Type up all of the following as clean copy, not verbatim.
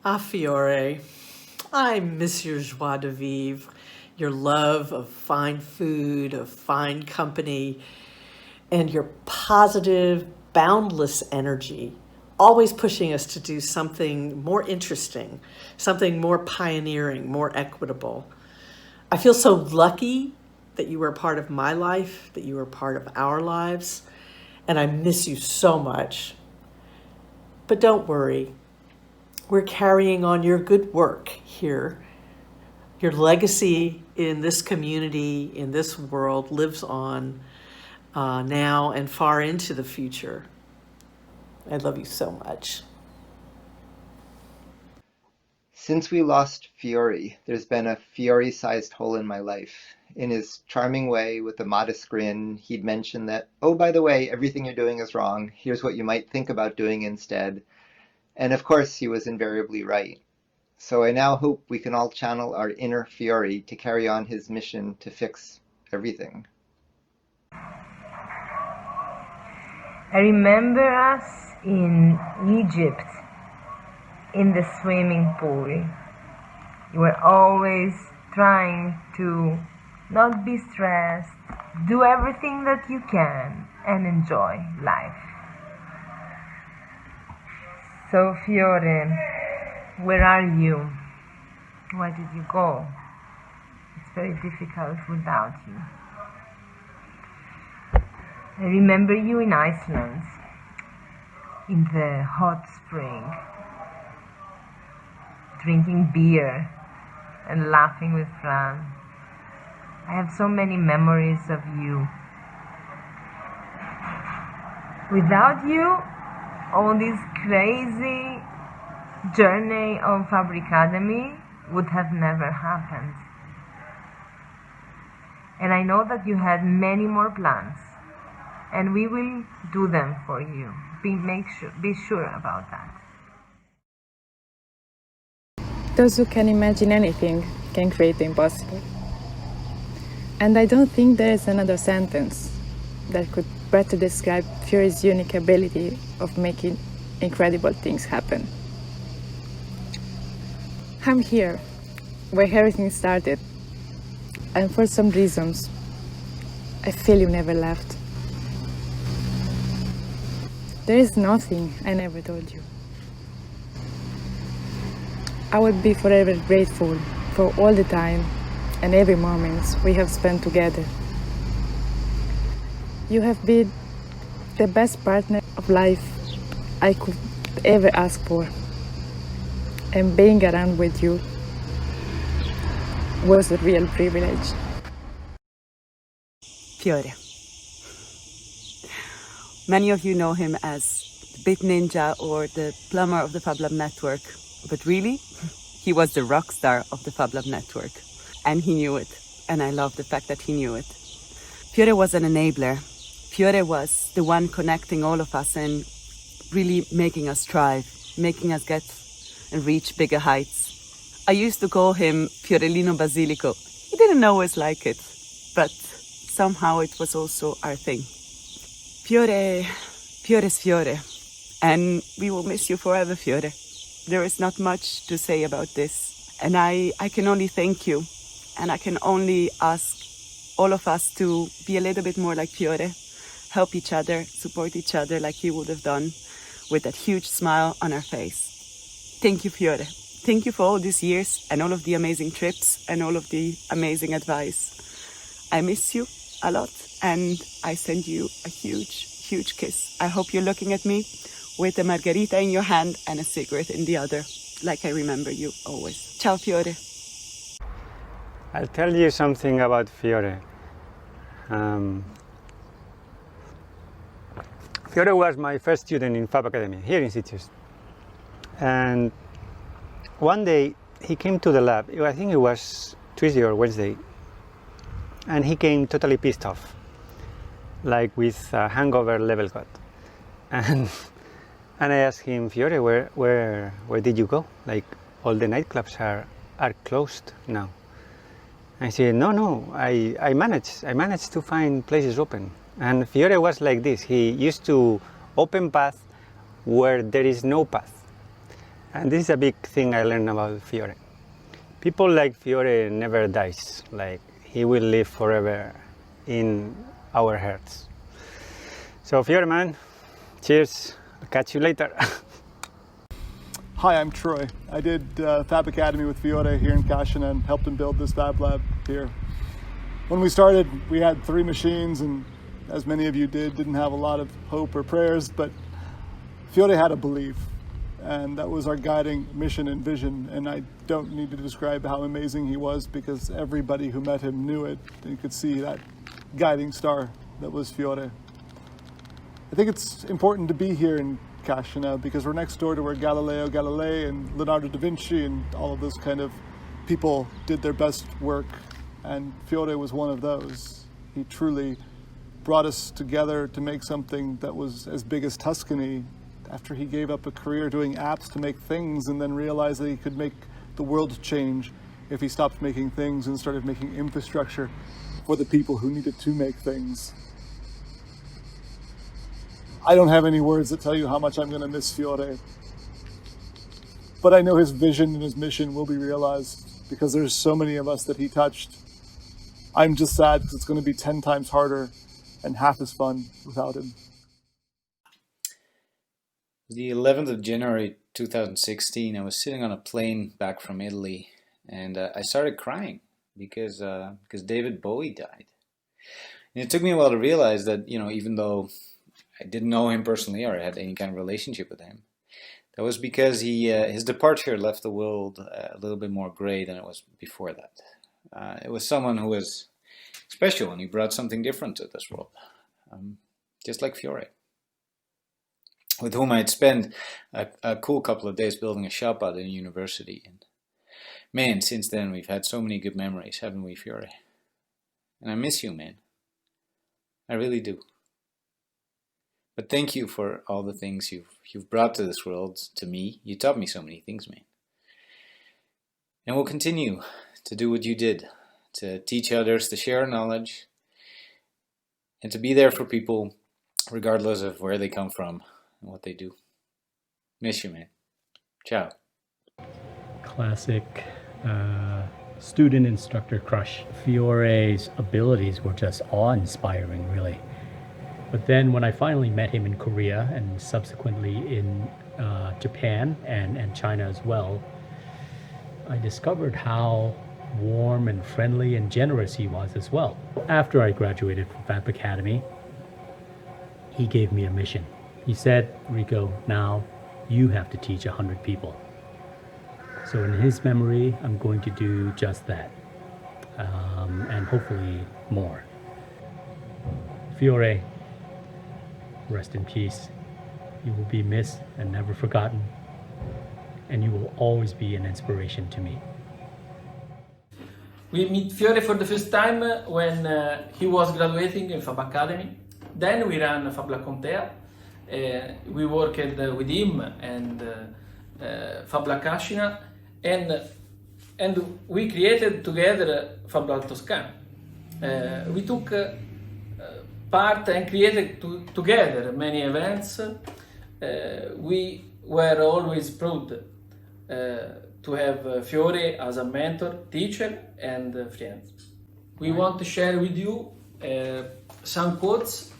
Ah, Fiore, I miss your joie de vivre, your love of fine food, of fine company, and your positive, boundless energy, always pushing us to do something more interesting, something more pioneering, more equitable. I feel so lucky that you were a part of my life, that you were part of our lives, and I miss you so much. But don't worry, we're carrying on your good work here. Your legacy in this community, in this world, lives on now and far into the future. I love you so much. Since we lost Fiore, there's been a Fiore-sized hole in my life. In his charming way, with a modest grin, he'd mention that, oh, by the way, everything you're doing is wrong. Here's what you might think about doing instead. And of course, he was invariably right. So I now hope we can all channel our inner Fiore to carry on his mission to fix everything. I remember us in Egypt, in the swimming pool. You were always trying to not be stressed, do everything that you can, and enjoy life. So, Fiore, where are you? Why did you go? It's very difficult without you. I remember you in Iceland, in the hot spring, drinking beer and laughing with Fran. I have so many memories of you. Without you, all this crazy journey on Fab Academy would have never happened. And I know that you had many more plans, and we will do them for you. Be sure about that. Those who can imagine anything can create the impossible. And I don't think there is another sentence that could better describe Fiore's unique ability of making incredible things happen. I'm here, where everything started, and for some reasons, I feel you never left. There is nothing I never told you. I will be forever grateful for all the time and every moment we have spent together. You have been the best partner of life I could ever ask for. And being around with you was a real privilege. Fiore. Many of you know him as the Bit Ninja or the plumber of the Fab Lab Network, but really, he was the rock star of the Fab Lab Network, and he knew it, and I love the fact that he knew it. Fiore was an enabler. Fiore was the one connecting all of us and really making us thrive, making us get and reach bigger heights. I used to call him Fiorellino Basilico. He didn't always like it, but somehow it was also our thing. Fiore's Fiore, and we will miss you forever, Fiore. There is not much to say about this, and I can only thank you, and I can only ask all of us to be a little bit more like Fiore, help each other, support each other like he would have done, with that huge smile on our face. Thank you, Fiore. Thank you for all these years and all of the amazing trips and all of the amazing advice. I miss you a lot, and I send you a huge, huge kiss. I hope you're looking at me with a margarita in your hand and a cigarette in the other, like I remember you always. Ciao, Fiore. I'll tell you something about Fiore. Fiore was my first student in Fab Academy, here in Sitges. And one day he came to the lab, I think it was Tuesday or Wednesday, and he came totally pissed off, like with a hangover level cut. And I asked him, Fiore, where did you go? Like, all the nightclubs are closed now. And he said, no, I managed to find places open. And Fiore was like this. He used to open paths where there is no path. And this is a big thing I learned about Fiore. People like Fiore never dies. Like, he will live forever in our hearts. So Fiore, man, cheers. I'll catch you later. Hi, I'm Troy. I did Fab Academy with Fiore here in Cashina and helped him build this Fab Lab here. When we started, we had 3 machines, and as many of you didn't have a lot of hope or prayers, but Fiore had a belief, and that was our guiding mission and vision. And I don't need to describe how amazing he was, because everybody who met him knew it. You could see that guiding star that was Fiore. I think it's important to be here in Cashina because we're next door to where Galileo Galilei and Leonardo da Vinci and all of those kind of people did their best work, and Fiore was one of those. He truly brought us together to make something that was as big as Tuscany after he gave up a career doing apps to make things and then realized that he could make the world change if he stopped making things and started making infrastructure for the people who needed to make things. I don't have any words that tell you how much I'm going to miss Fiore. But I know his vision and his mission will be realized because there's so many of us that he touched. I'm just sad because it's going to be 10 times harder and half as fun without him. The 11th of January 2016, I was sitting on a plane back from Italy, and I started crying because David Bowie died. And it took me a while to realize that, even though I didn't know him personally or had any kind of relationship with him, that was because his departure left the world a little bit more gray than it was before that. It was someone who was special, and he brought something different to this world, just like Fiore, with whom I'd spent a cool couple of days building a shop at a university. And man, since then we've had so many good memories, haven't we, Fiore? And I miss you, man. I really do. But thank you for all the things you've brought to this world, to me. You taught me so many things, man. And we'll continue to do what you did, to teach others, to share knowledge, and to be there for people regardless of where they come from and what they do. Miss you, man. Ciao. Classic student-instructor crush. Fiore's abilities were just awe-inspiring, really. But then when I finally met him in Korea and subsequently in Japan and China as well, I discovered how warm and friendly and generous he was as well. After I graduated from Fab Academy, he gave me a mission. He said, Rico, now you have to teach 100 people. So in his memory, I'm going to do just that, and hopefully more. Fiore, rest in peace. You will be missed and never forgotten, and you will always be an inspiration to me. We meet Fiore for the first time when he was graduating in Fab Academy. Then we ran Fab La Contea. We worked with him and Fab La Cascina, and we created together Fab La Toscana. We took part and created together many events. We were always proud to have Fiore as a mentor, teacher, and friend. We want to share with you some quotes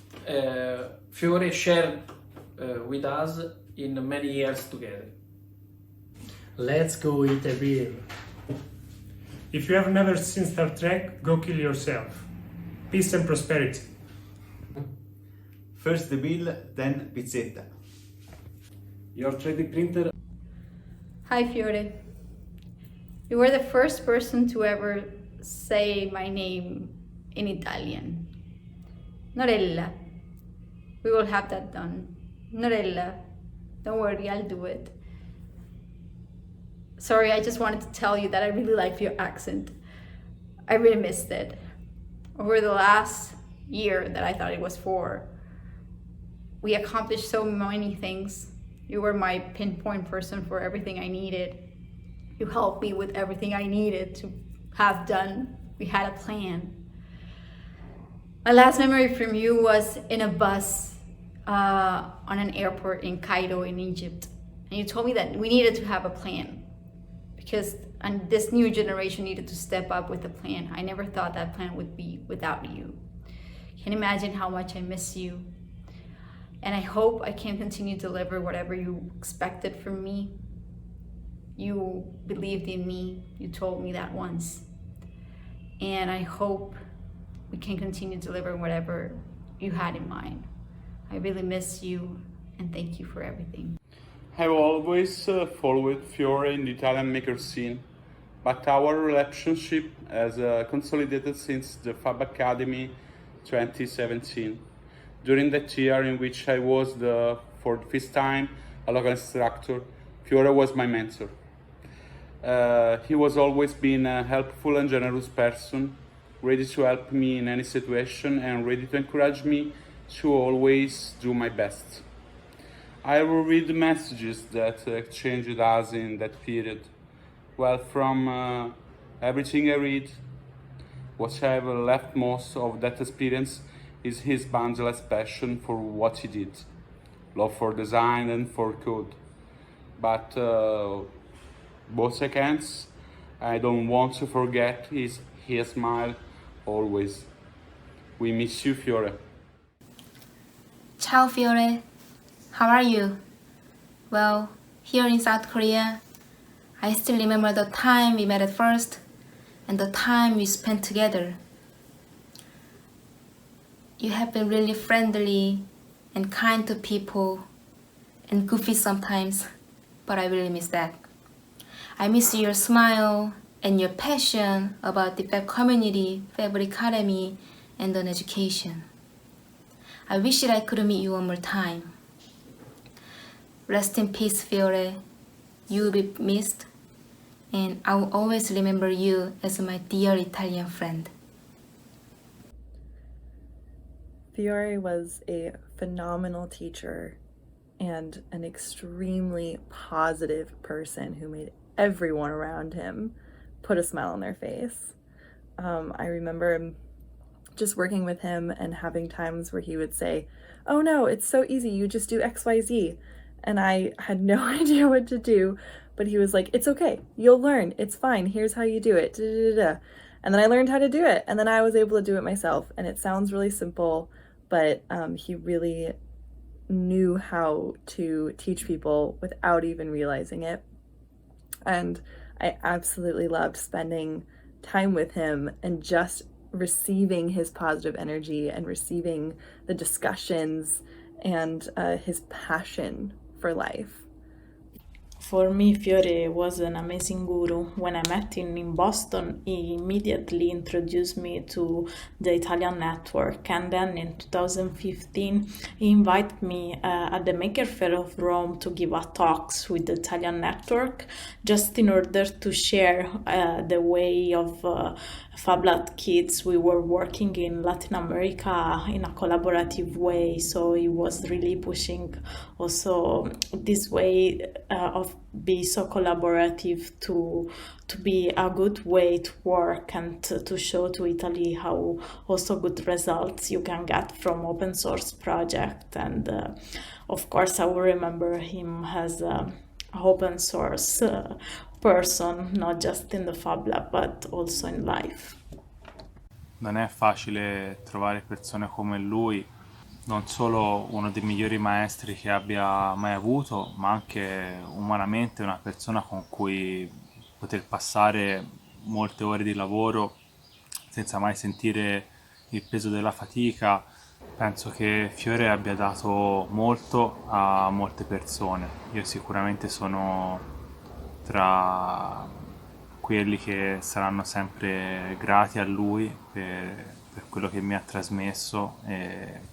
Fiore shared with us in many years together. Let's go eat a beer. If you have never seen Star Trek, go kill yourself. Peace and prosperity. First the bill, then pizzetta. Your 3D printer. Hi Fiore. You were the first person to ever say my name in Italian. Norella. We will have that done. Norella. Don't worry, I'll do it. Sorry, I just wanted to tell you that I really like your accent. I really missed it. Over the last year that I thought it was 4, we accomplished so many things. You were my pinpoint person for everything I needed. You helped me with everything I needed to have done. We had a plan. My last memory from you was in a bus on an airport in Cairo in Egypt. And you told me that we needed to have a plan because this new generation needed to step up with a plan. I never thought that plan would be without you. Can you imagine how much I miss you? And I hope I can continue to deliver whatever you expected from me. You believed in me. You told me that once. And I hope we can continue to deliver whatever you had in mind. I really miss you and thank you for everything. I've always followed Fiore in the Italian maker scene, but our relationship has consolidated since the Fab Academy 2017. During that year in which I was for the first time a local instructor, Fiore was my mentor. He was always been a helpful and generous person, ready to help me in any situation and ready to encourage me to always do my best. I will read the messages that exchanged us in that period. Well, from everything I read, what I have left most of that experience is his boundless passion for what he did, love for design and for code. But both seconds, I don't want to forget his smile always. We miss you, Fiore. Ciao, Fiore. How are you? Well, here in South Korea, I still remember the time we met at first and the time we spent together. You have been really friendly and kind to people and goofy sometimes, but I really miss that. I miss your smile and your passion about the Fab Community, Fab Academy, and on education. I wish that I could meet you one more time. Rest in peace, Fiore. You will be missed, and I will always remember you as my dear Italian friend. Fiore was a phenomenal teacher and an extremely positive person who made everyone around him put a smile on their face. I remember just working with him and having times where he would say, "Oh no, it's so easy, you just do XYZ." And I had no idea what to do, but he was like, "It's okay, you'll learn, it's fine, here's how you do it." And then I learned how to do it, and then I was able to do it myself. And it sounds really simple, but he really knew how to teach people without even realizing it. And I absolutely loved spending time with him and just receiving his positive energy and receiving the discussions and his passion for life. For me, Fiore was an amazing guru. When I met him in Boston, he immediately introduced me to the Italian network. And then in 2015, he invited me at the Maker Faire of Rome to give a talks with the Italian network, just in order to share the way of Fab Lab kids. We were working in Latin America in a collaborative way. So he was really pushing also this way of be so collaborative to be a good way to work and to show to Italy how also good results you can get from open source project. And of course I will remember him as an open source person, not just in the Fab Lab but also in life. Non è facile trovare persone come lui, non solo uno dei migliori maestri che abbia mai avuto, ma anche umanamente una persona con cui poter passare molte ore di lavoro senza mai sentire il peso della fatica. Penso che Fiore abbia dato molto a molte persone. Io sicuramente sono tra quelli che saranno sempre grati a lui per quello che mi ha trasmesso, e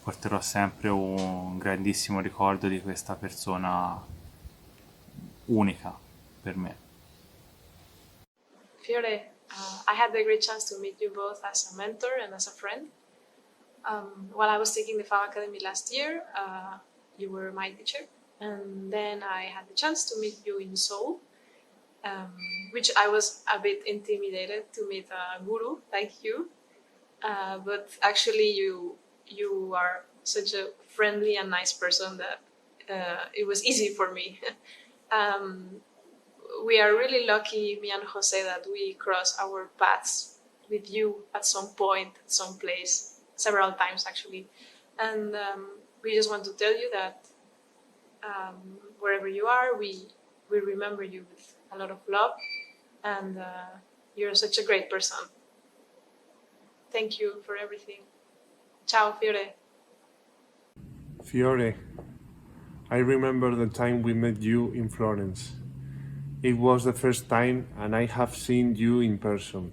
porterò sempre un grandissimo ricordo di questa persona unica per me. Fiore, I had the great chance to meet you both as a mentor and as a friend. While I was taking the Fab Academy last year, you were my teacher, and then I had the chance to meet you in Seoul, which I was a bit intimidated to meet a guru like you, but actually you are such a friendly and nice person that it was easy for me. We are really lucky, me and Jose, that we cross our paths with you at some point, at some place, several times actually. And we just want to tell you that wherever you are, we remember you with a lot of love, and you're such a great person. Thank you for everything. Ciao, Fiore. Fiore, I remember the time we met you in Florence. It was the first time, and I have seen you in person,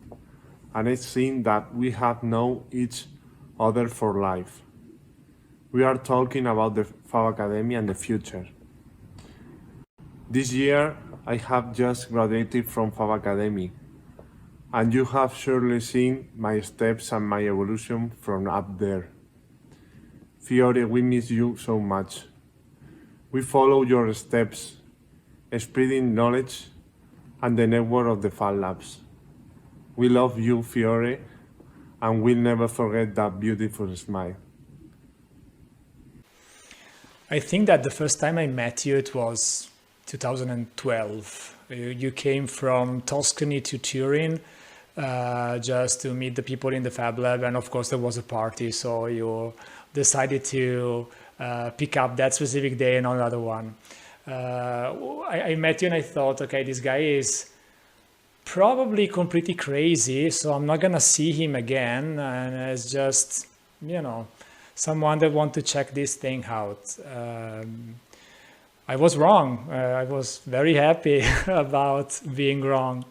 and it seemed that we had known each other for life. We are talking about the Fab Academy and the future. This year, I have just graduated from Fab Academy, and you have surely seen my steps and my evolution from up there. Fiore, we miss you so much. We follow your steps, spreading knowledge and the network of the Fab Labs. We love you, Fiore, and we'll never forget that beautiful smile. I think that the first time I met you, it was 2012. You came from Tuscany to Turin just to meet the people in the Fab Lab, and of course there was a party, so you decided to pick up that specific day and another one. I met you and I thought, okay, this guy is probably completely crazy, so I'm not gonna see him again, and it's just, you know, someone that want to check this thing out. I was wrong. I was very happy about being wrong.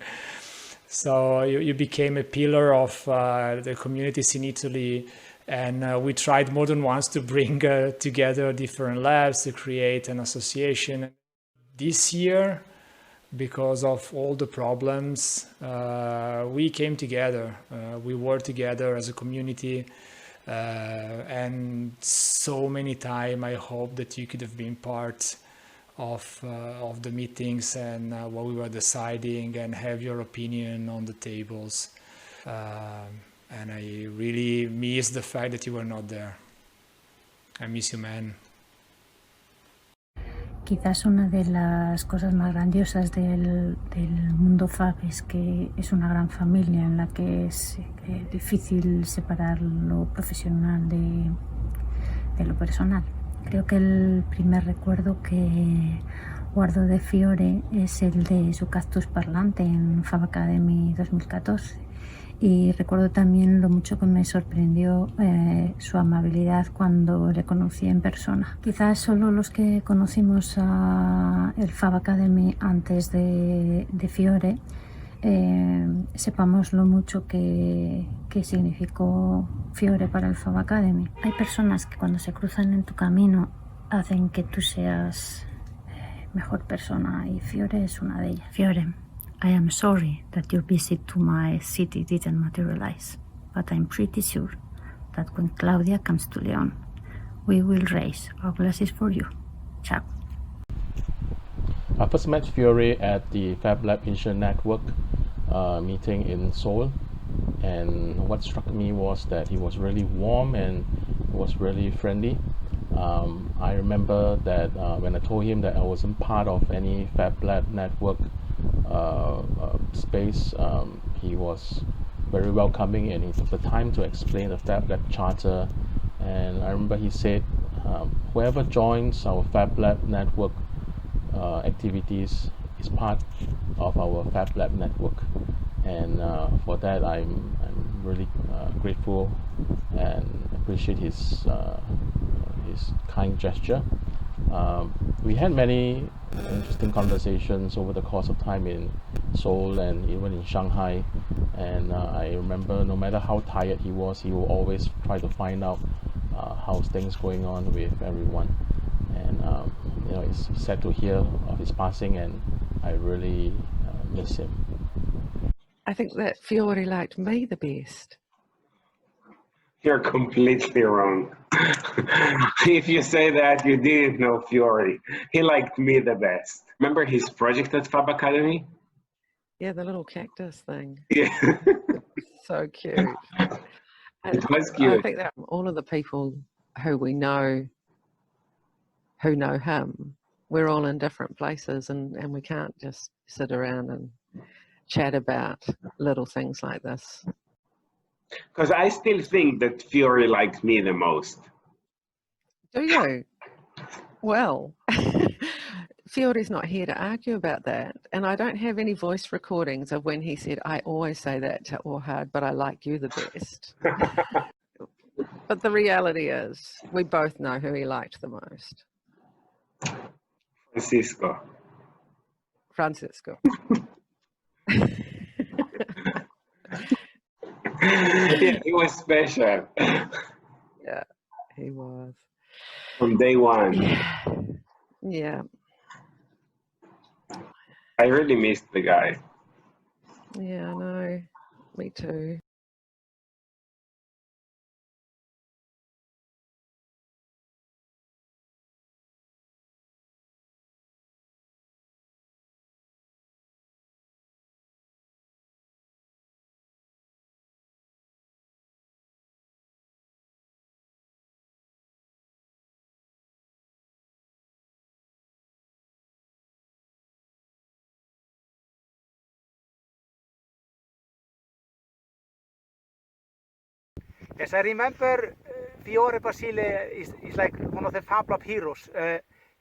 So you became a pillar of the communities in Italy, and we tried more than once to bring together different labs to create an association. This year, because of all the problems, we came together. We worked together as a community, and so many times I hope that you could have been part of the meetings and what we were deciding, and have your opinion on the tables. And I really miss the fact that you were not there. I miss you, man. Quizás una de las cosas más grandiosas del mundo Fab es que es una gran familia en la que es difícil separar lo profesional de lo personal. Creo que el primer recuerdo que guardo de Fiore es el de su cactus parlante en Fab Academy 2014. Y recuerdo también lo mucho que me sorprendió su amabilidad cuando le conocí en persona. Quizás solo los que conocimos el Fab Academy antes de Fiore sepamos lo mucho que significó Fiore para el Fab Academy. Hay personas que cuando se cruzan en tu camino hacen que tú seas mejor persona, y Fiore es una de ellas. Fiore, I am sorry that your visit to my city didn't materialize, but I'm pretty sure that when Claudia comes to León, we will raise our glasses for you. Ciao. I first met Fiore at the Fab Lab Asia Network meeting in Seoul, and what struck me was that he was really warm and was really friendly. I remember that when I told him that I wasn't part of any Fab Lab Network space, he was very welcoming, and he took the time to explain the Fab Lab charter. And I remember he said, whoever joins our Fab Lab Network activities is part of our Fab Lab network, and for that I'm really grateful and appreciate his kind gesture. We had many interesting conversations over the course of time in Seoul and even in Shanghai, and I remember no matter how tired he was, he will always try to find out how's things going on with everyone. And you know, it's sad to hear of his passing, and I really miss him. I think that Fiore liked me the best. You're completely wrong. If you say that, you didn't know Fiore. He liked me the best. Remember his project at Fab Academy? Yeah, the little cactus thing. Yeah. So cute. It was cute. I think that all of the people who we know who know him. We're all in different places, and we can't just sit around and chat about little things like this. Because I still think that Fiore likes me the most. Do you? Well, Fiore's not here to argue about that, and I don't have any voice recordings of when he said, I always say that to Orhard, but I like you the best. But the reality is, we both know who he liked the most. Francisco. Yeah, he was special. Yeah, he was. From day one. Yeah. Yeah. I really missed the guy. Yeah, I know. Me too. Yes, I remember Fiore Basile is like one of the Fab Lab heroes.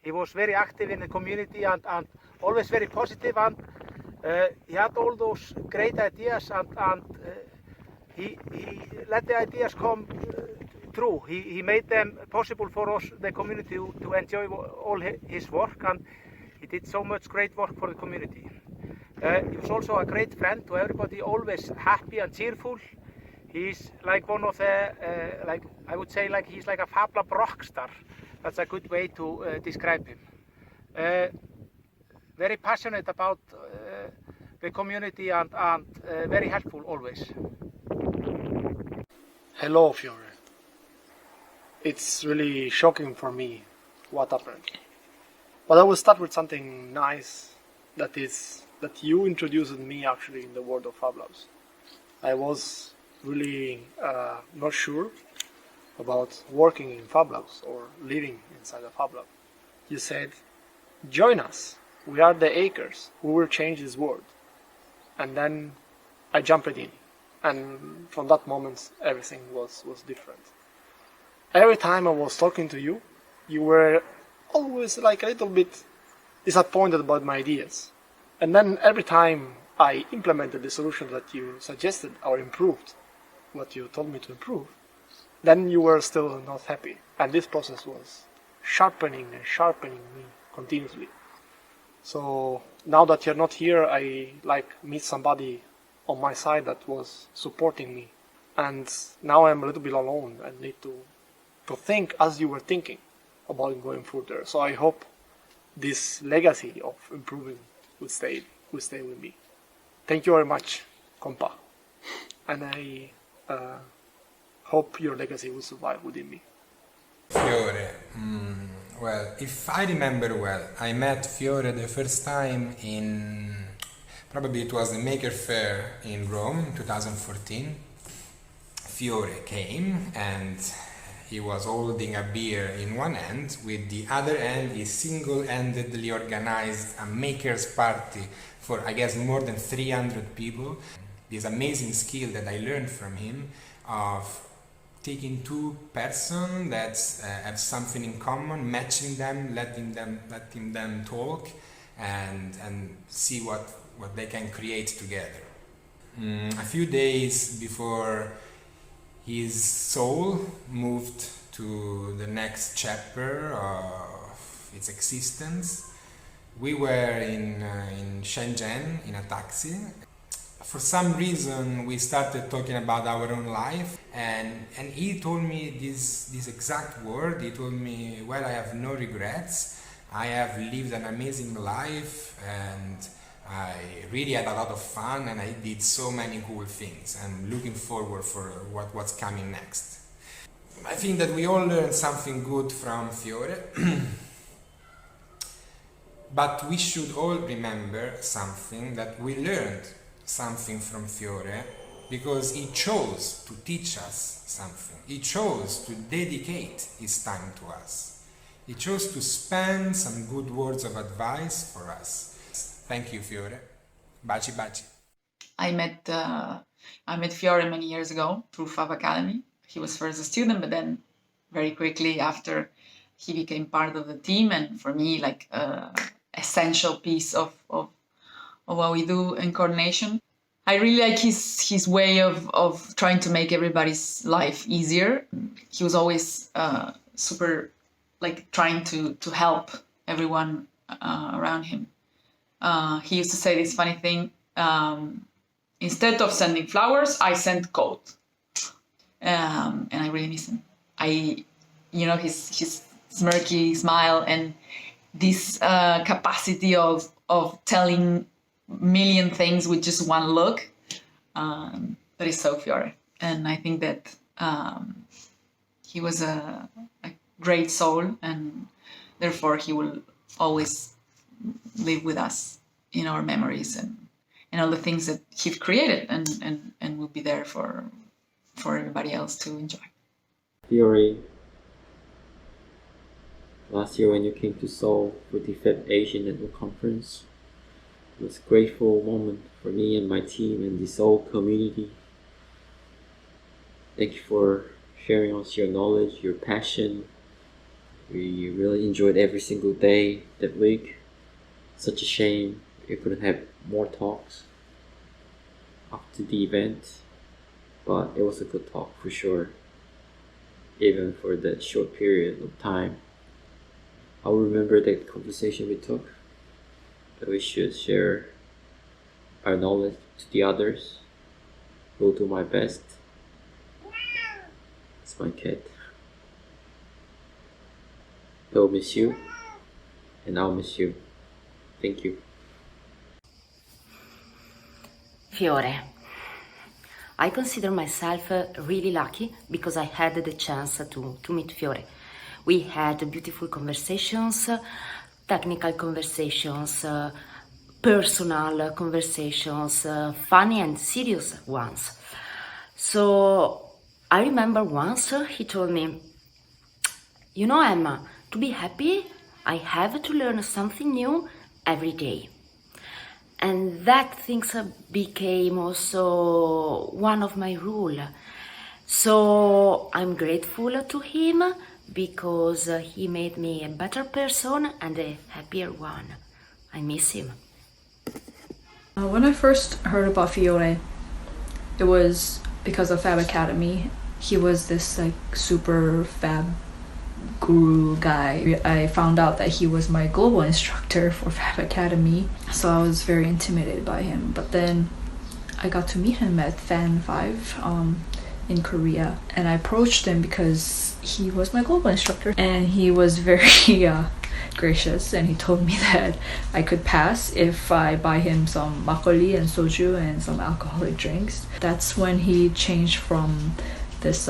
He was very active in the community and always very positive, and he had all those great ideas, and he let the ideas come true. He made them possible for us, the community, to enjoy all his work, and he did so much great work for the community. He was also a great friend to everybody, always happy and cheerful. He's like one of the, like I would say, like he's like a Fab Lab rock star. That's a good way to describe him. Very passionate about the community and very helpful always. Hello, Fiore. It's really shocking for me what happened. But I will start with something nice, that you introduced me actually in the world of Fab Labs. I was really not sure about working in Fab Labs or living inside a Fab Lab. You said, join us, we are the Acres, we will change this world. And then I jumped in, and from that moment everything was different. Every time I was talking to you, you were always like a little bit disappointed about my ideas. And then every time I implemented the solution that you suggested or improved what you told me to improve, then you were still not happy. And this process was sharpening me continuously. So now that you're not here, I meet somebody on my side that was supporting me. And now I'm a little bit alone and need to think as you were thinking about going further. So I hope this legacy of improving will stay with me. Thank you very much, compa. And I hope your legacy will survive within me. Fiore, well, if I remember well, I met Fiore the first time probably it was the Maker Faire in Rome, 2014. Fiore came and he was holding a beer in one hand, with the other hand he single-handedly organized a maker's party for, I guess, more than 300 people. This amazing skill that I learned from him of taking two persons that have something in common, matching them, letting them talk, and see what they can create together. A few days before his soul moved to the next chapter of its existence, we were in Shenzhen in a taxi. For some reason we started talking about our own life, and he told me this exact word. He told me, well, I have no regrets, I have lived an amazing life, and I really had a lot of fun, and I did so many cool things. I'm looking forward for what's coming next. I think that we all learned something good from Fiore, but we should all remember something, that we learned something from Fiore because he chose to teach us something. He chose to dedicate his time to us. he chose to spend some good words of advice for us. Thank you, Fiore. Baci baci. I met Fiore many years ago through Fab Academy. He was first a student, but then very quickly after he became part of the team, and for me, like essential piece of what we do in coordination. I really like his way of trying to make everybody's life easier. He was always super like trying to help everyone around him. He used to say this funny thing, instead of sending flowers, I sent code. And I really miss him. His smirky smile and this capacity of telling million things with just one look, that is so Fiore. And I think that he was a great soul, and therefore he will always live with us in our memories and all the things that he created, and will be there for everybody else to enjoy. Fiore, last year when you came to Seoul for the Fab Asian Network Conference, it was a grateful moment for me and my team and the Seoul community. Thank you for sharing us your knowledge, your passion. We really enjoyed every single day that week. Such a shame we couldn't have more talks after the event, but it was a good talk for sure, even for that short period of time. I'll remember that conversation we took, that we should share our knowledge to the others. Will do my best. It's my cat. He'll miss you, and I'll miss you. Thank you. Fiore, I consider myself really lucky because I had the chance to meet Fiore. We had beautiful conversations, technical conversations, personal conversations, funny and serious ones. So I remember once he told me, "You know, Emma, to be happy, I have to learn something new every day." And that things became also one of my rule. So I'm grateful to him because he made me a better person and a happier one. I miss him. When I first heard about Fiore, it was because of Fab Academy. He was this like super fab guru guy. I found out that he was my global instructor for Fab Academy, so I was very intimidated by him. But then I got to meet him at Fan 5 in Korea, and I approached him because he was my global instructor, and he was very gracious, and he told me that I could pass if I buy him some makgeolli and soju and some alcoholic drinks. That's when he changed from this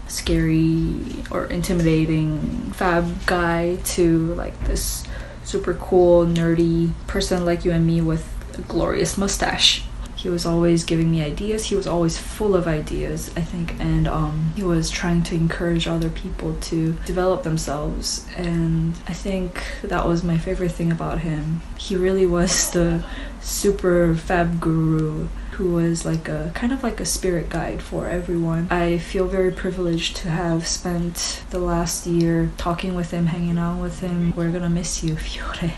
scary or intimidating fab guy to like this super cool nerdy person like you and me with a glorious mustache. He was always giving me ideas. He was always full of ideas, I think, and he was trying to encourage other people to develop themselves, and I think that was my favorite thing about him. He really was the super fab guru who was like a kind of like a spirit guide for everyone. I feel very privileged to have spent the last year talking with him, hanging out with him. We're gonna miss you, Fiore.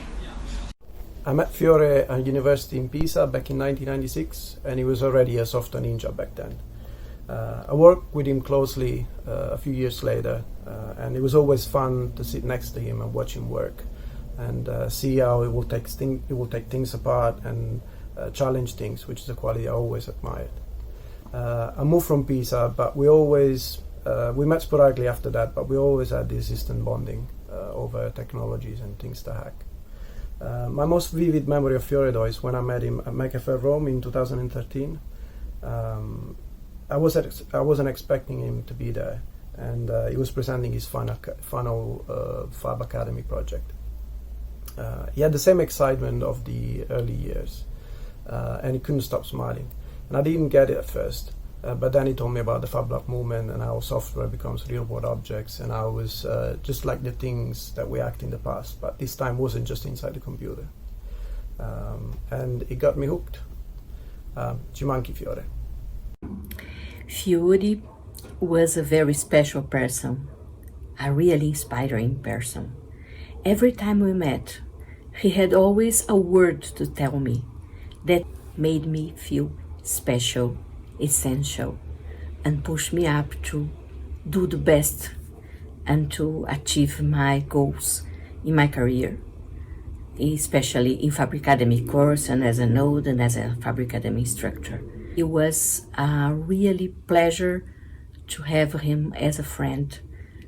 I met Fiore at university in Pisa back in 1996, and he was already a software ninja back then. I worked with him closely a few years later, and it was always fun to sit next to him and watch him work, and see how he will take things apart and challenge things, which is a quality I always admired. I moved from Pisa, but we met sporadically after that, but we always had this distant bonding over technologies and things to hack. My most vivid memory of Fiore though is when I met him at MakerFair Rome in 2013. I wasn't expecting him to be there, and he was presenting his final Fab Academy project. He had the same excitement of the early years, and he couldn't stop smiling. And I didn't get it at first, But then he told me about the Fab Lab movement and how software becomes real-world objects, and how it was just like the things that we act in the past, but this time wasn't just inside the computer. And it got me hooked. Ci manchi, Fiore. Fiore was a very special person, a really inspiring person. Every time we met, he had always a word to tell me that made me feel special, essential, and pushed me up to do the best and to achieve my goals in my career, especially in Fab Academy course and as a node and as a Fab Academy instructor. It was a really pleasure to have him as a friend,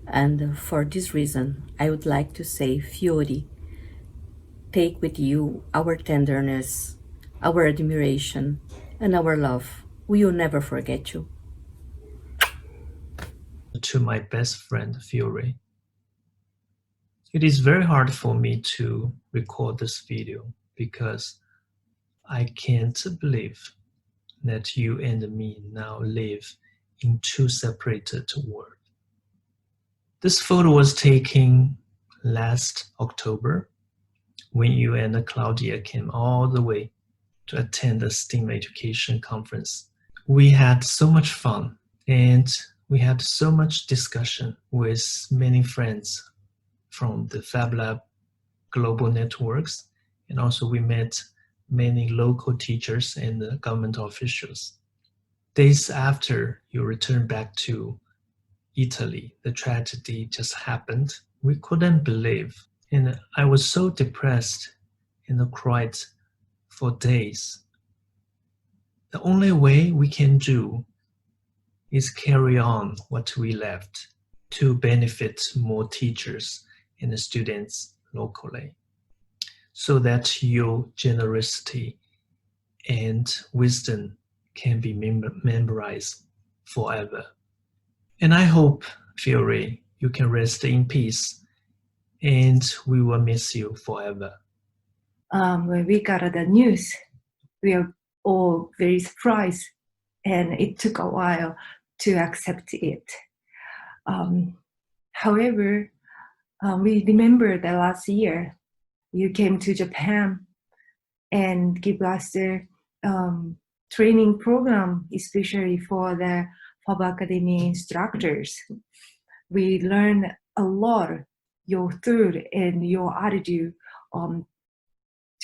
and for this reason I would like to say, Fiore, take with you our tenderness, our admiration, and our love. We will never forget you. To my best friend, Fiore. It is very hard for me to record this video because I can't believe that you and me now live in two separated worlds. This photo was taken last October when you and Claudia came all the way to attend the STEAM education conference. We had so much fun and we had so much discussion with many friends from the Fab Lab global networks, and also we met many local teachers and government officials. Days after you returned back to Italy, the tragedy just happened. We couldn't believe, and I was so depressed and cried for days. The only way we can do is carry on what we left to benefit more teachers and the students locally, so that your generosity and wisdom can be memorized forever. And I hope, Fiore, you can rest in peace, and we will miss you forever. When we got the news, we are all very surprised, and it took a while to accept it. However, we remember that last year you came to Japan and give us the training program, especially for the Fab Academy instructors. We learned a lot, your thought and your attitude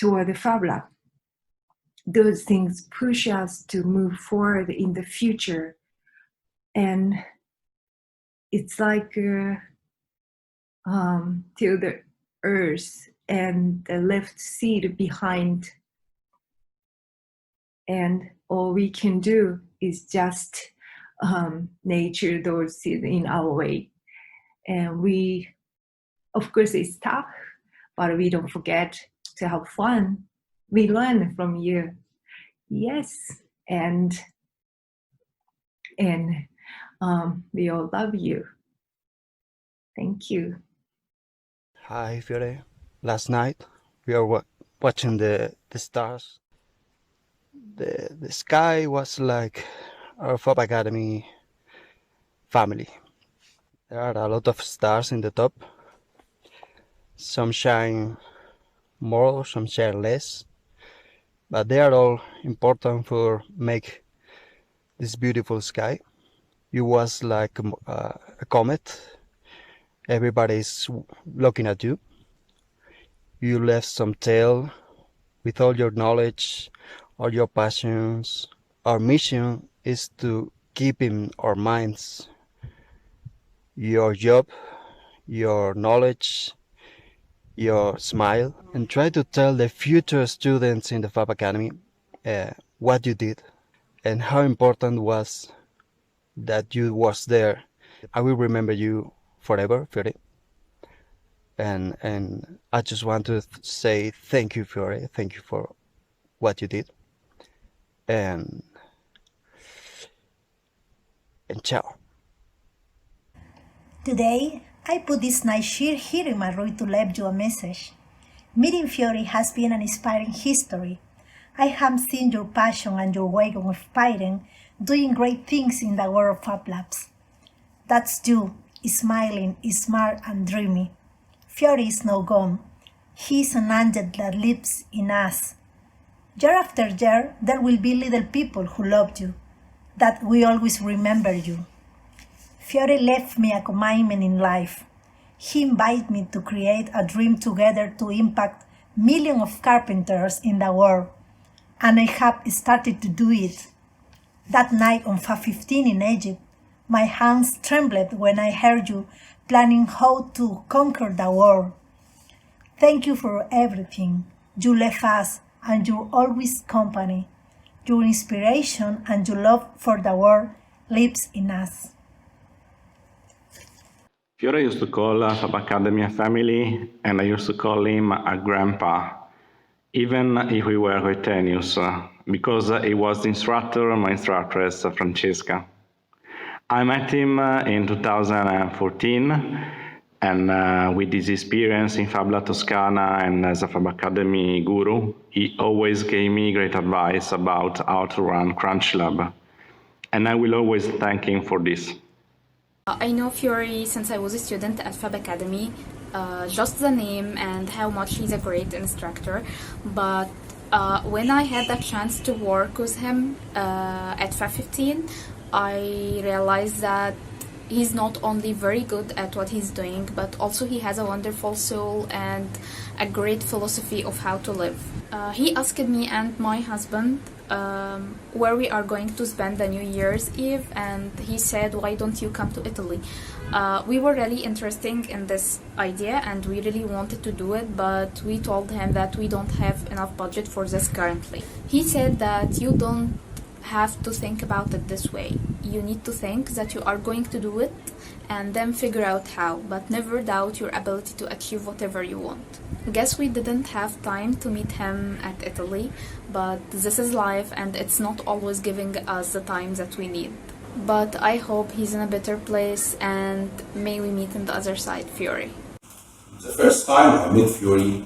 toward the Fab Lab. Those things push us to move forward in the future. And it's like till the earth and the left seed behind. And all we can do is just nature those seeds in our way. And we, of course, it's tough, but we don't forget to have fun. We learn from you. Yes, and we all love you. Thank you. Hi, Fiore. Last night we were watching the stars. The sky was like our Fab Academy family. There are a lot of stars in the top. Some shine more, some shine less, but they are all important for make this beautiful sky. It was like a comet. Everybody's looking at you. You left some tale with all your knowledge, all your passions. Our mission is to keep in our minds your job, your knowledge, your smile, and try to tell the future students in the Fab Academy what you did and how important was that you was there. I will remember you forever, Fiore. And I just want to say thank you, Fiore. Thank you for what you did. And ciao. Today, I put this nice shirt here in my room to leave you a message. Meeting Fiore has been an inspiring history. I have seen your passion and your way of inspiring doing great things in the world of Fab Labs. That's you, smiling, smart, and dreamy. Fiore is now gone. He is an angel that lives in us. Year after year, there will be little people who love you, that we always remember you. Fiore left me a commitment in life. He invited me to create a dream together to impact millions of carpenters in the world, and I have started to do it. That night on Fab 15 in Egypt, my hands trembled when I heard you planning how to conquer the world. Thank you for everything. You left us and your always company. Your inspiration and your love for the world lives in us. Fiore used to call Fab Academy a family, and I used to call him a grandpa, even if we were coetaneous, because he was the instructor, my instructress, Francesca. I met him in 2014, and with his experience in Fab Lab Toscana and as a Fab Academy guru, he always gave me great advice about how to run Crunch Lab. And I will always thank him for this. I know Fiore since I was a student at Fab Academy, just the name and how much he's a great instructor, but when I had the chance to work with him at Fab 15, I realized that he's not only very good at what he's doing, but also he has a wonderful soul and a great philosophy of how to live. He asked me and my husband where we are going to spend the New Year's Eve, and he said, why don't you come to Italy? We were really interested in this idea and we really wanted to do it, but we told him that we don't have enough budget for this currently. He said that you don't have to think about it this way. You need to think that you are going to do it and then figure out how, but never doubt your ability to achieve whatever you want. Guess we didn't have time to meet him at Italy, but this is life and it's not always giving us the time that we need. But I hope he's in a better place and may we meet on the other side, Fiore. The first time I met Fiore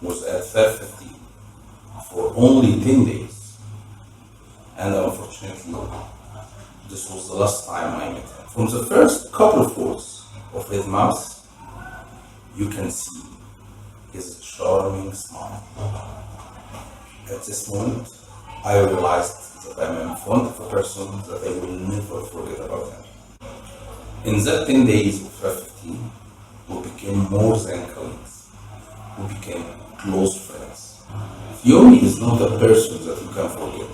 was at Fab 15 for only 10 days. And unfortunately, this was the last time I met him. From the first couple of words of his mouth, you can see his charming smile. At this moment, I realized that I'm a wonderful person that I will never forget about him. In that 10 days of Fab 15, we became more than colleagues. We became close friends. Fiore is not a person that you can forget,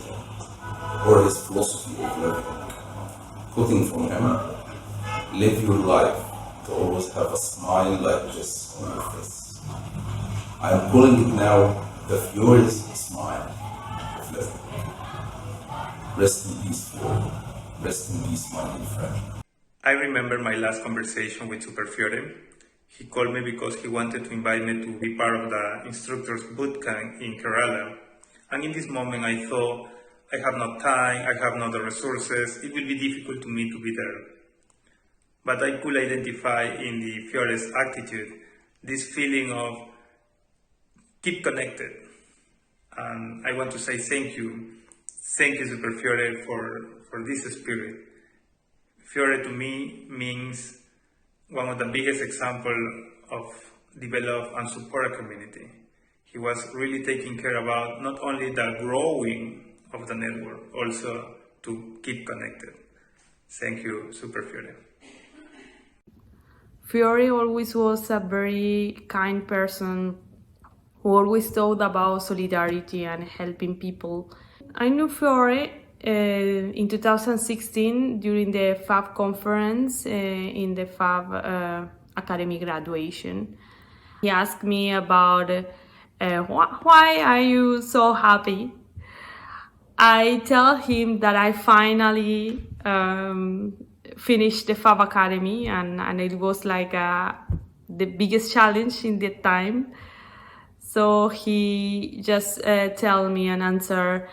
or his philosophy of living. Quoting from him, live your life to always have a smile like this on your face. I am calling it now the Fiore's smile of living. Rest in peace, Fiore. Rest in peace, my dear friend. I remember my last conversation with Super Fiore. He called me because he wanted to invite me to be part of the instructors bootcamp in Kerala. And in this moment I thought, I have no time, I have no the resources, it will be difficult to me to be there. But I could identify in the Fiore's attitude this feeling of keep connected. And I want to say thank you Super Fiore for this spirit. Fiore to me means one of the biggest examples of develop and support a community. He was really taking care about not only the growing of the network, also to keep connected. Thank you, Super Fiore. Fiore always was a very kind person who always thought about solidarity and helping people. I knew Fiore in 2016 during the Fab conference in the Fab Academy graduation. He asked me about why are you so happy? I tell him that I finally finished the Fab Academy and it was like the biggest challenge in that time. So he just tell me an answer.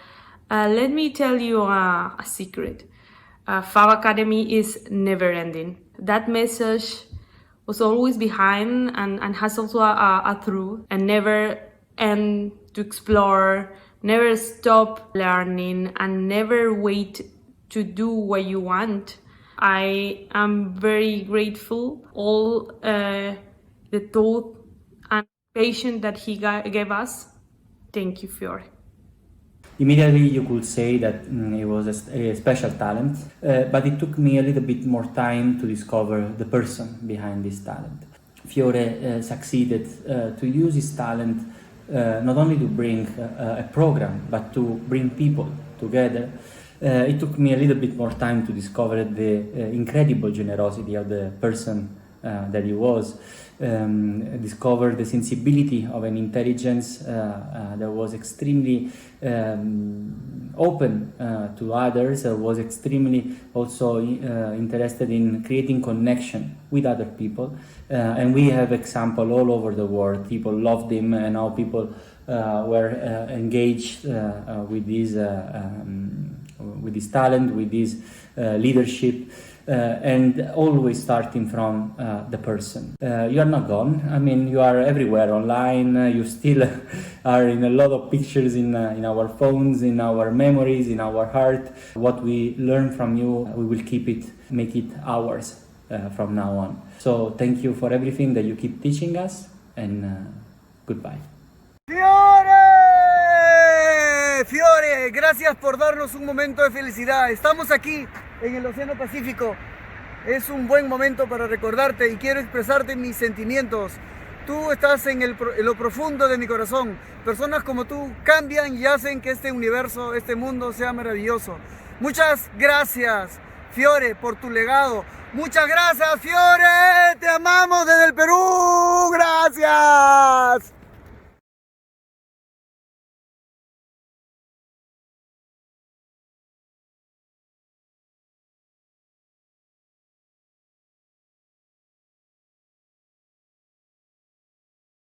Let me tell you a secret. Fab Academy is never ending. That message was always behind and has also a truth, and never end to explore, never stop learning, and never wait to do what you want. I am very grateful all the thought and patience that he gave us. Thank you, Fiore. Immediately you could say that he was a special talent, but it took me a little bit more time to discover the person behind this talent. Fiore succeeded to use his talent not only to bring a program, but to bring people together. It took me a little bit more time to discover the incredible generosity of the person that he was. Discover the sensibility of an intelligence that was extremely open to others, was extremely also interested in creating connection with other people. And we have examples all over the world. People loved him, and how people were engaged with this talent, with this leadership. And always starting from the person. You are not gone. I mean, you are everywhere online. You still are in a lot of pictures in our phones, in our memories, in our heart. What we learn from you, we will keep it, make it ours from now on. So thank you for everything that you keep teaching us, and goodbye. Fiore, gracias por darnos un momento de felicidad. Estamos aquí en el Océano Pacífico. Es un buen momento para recordarte y quiero expresarte mis sentimientos. Tú estás en lo profundo de mi corazón. Personas como tú cambian y hacen que este universo, este mundo sea maravilloso. Muchas gracias, Fiore, por tu legado. Muchas gracias, Fiore. Te amamos desde el Perú. Gracias.